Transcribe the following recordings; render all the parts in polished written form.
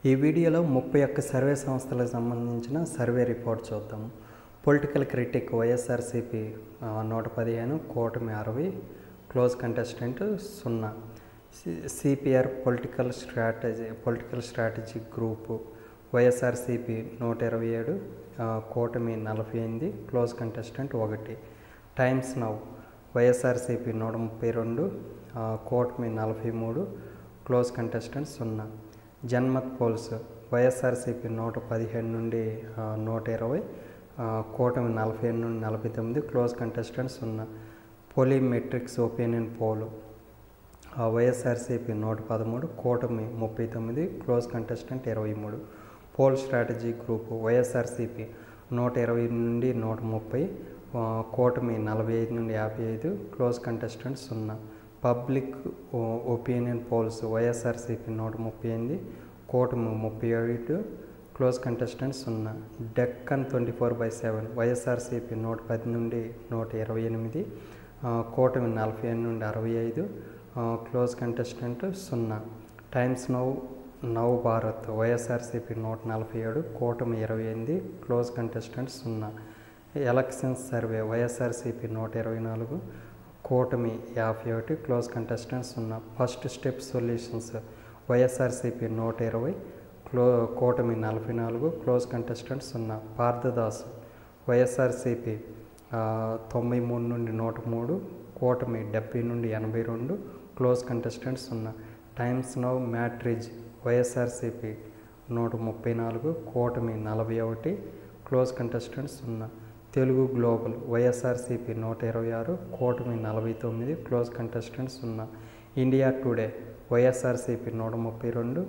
ఈ వీడియోలో 31 సర్వే సంస్థలకు సంబంధించిన సర్వే రిపోర్ట్ చూద్దాము. పొలిటికల్ క్రిటిక్ వైఎస్ఆర్సీపీ 115, కూటమి 60, close contestant 0. CPR political strategy group YSRCP 127, కూటమి 48, close contestant 1. Times Now YSRCP 132, కూటమి 43, close contestant 0. Janmat polls YSRCP 115 నుండి 120, కూటమి 45 నుండి 49, close contestant 0. Polimetrix opinion poll YSRCP 113, కూటమి 39, close contestant 23. Poll strategy group YSRCP 120 నుండి 130, కూటమి 45 నుండి 55, close contestant 0. Public opinion polls YSRCP 138, కూటమి 37, క్లోజ్ కంటెస్టెంట్ 0. డెక్కన్ 24/7 వైఎస్ఆర్సీపీ 110 నుండి 128, కూటమి 45 నుండి 65, close contestant 0. Times now Bharat YSRCP 147, కూటమి 28, close contestant 0. Elections survey YSRCP 124, కూటమి 51, close contestant 0. First step solutions YSRCP 120, కూటమి 44, క్లోజ్ కంటెస్టెంట్ 0. పార్థదాస్ వైఎస్ఆర్సీపీ 93 నుండి 103, కూటమి 70 నుండి 82, close contestant 0. Times now Matrize YSRCP 134, కూటమి 41, close contestant 0. Telugu global YSRCP 126, కూటమి 49, close contestant 0. India today YSRCP 132,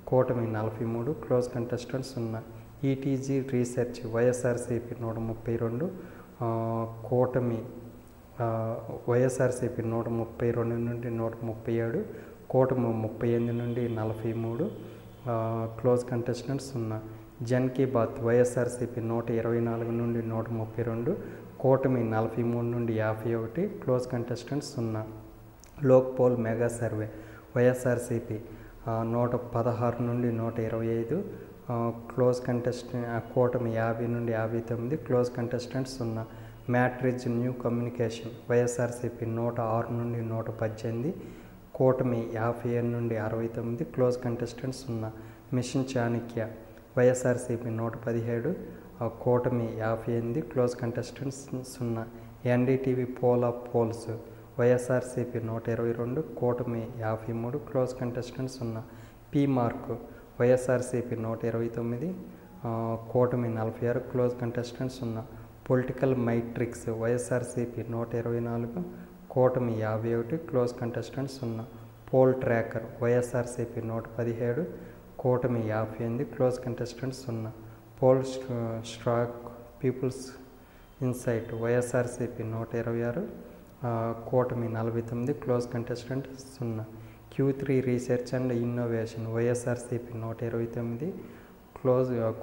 కూటమి 43, close contestant 0. ETG research YSRCP 132, కూటమి వైఎస్ఆర్సీపీ 132 నుండి 137, కూటమి 38 నుండి 43, క్లోజ్ కంటెస్టెంట్ 0. జన్ కీ బాత్ వైఎస్ఆర్సీపీ 124 నుండి 132, కూటమి 43 నుండి 51, close contestant 0. Lok Poll mega survey YSRCP 116 నుండి 125, క్లోజ్ కంటెస్టెంట్ కూటమి 50 నుండి 59, close contestant 0. Matrize new communication YSRCP 106 నుండి 118, కూటమి 57 నుండి 69, close contestant 0. Mission Chanakya YSRCP 117, కూటమి 58, close contestant 0. NDTV poll of polls YSRCP 122, కూటమి 53, close contestant 0. P mark YSRCP 129, కూటమి 46, close contestant 0. Political matrix YSRCP 124, కూటమి 51, close contestant 0. Poll tracker YSRCP 117, కూటమి 58, close contestant 0. Poll strat people's insight YSRCP 126, కూటమి 49, close contestant 0. Q3 research and innovation YSRCP 129,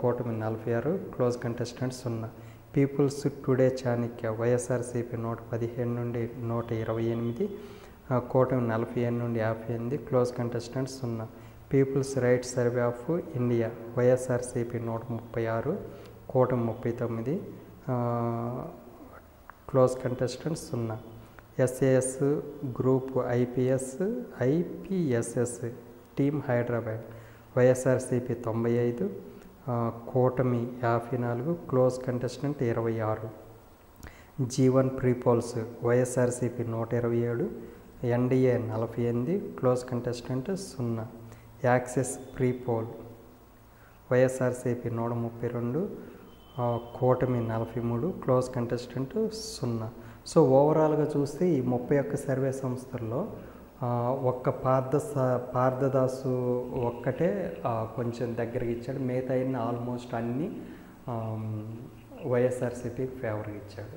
కూటమి 46, close contestant 0. People's today Chanakya YSRCP 117 నుండి 128, కూటమి 45 నుండి 58, close contestant 0. People's right survey of India YSRCP 136, కూటమి 39, close contestant 0. SAS group IPSS team Hyderabad YSRCP 95, కూటమి 54, close contestant 26. Jeevan prepolls YSRCP 127, NDA 48, close contestant 0. Access prepoll YSRCP 132, కూటమి 43, close contestant 0. So ఓవరాల్గా చూస్తే ఈ 31 సర్వే సంస్థల్లో ఒక్క పార్థదాసు ఒక్కటే కొంచెం దగ్గరికి ఇచ్చాడు. మిగతా ఆల్మోస్ట్ అన్నీ వైఎస్ఆర్సీపీ ఫేవర్గా ఇచ్చాడు.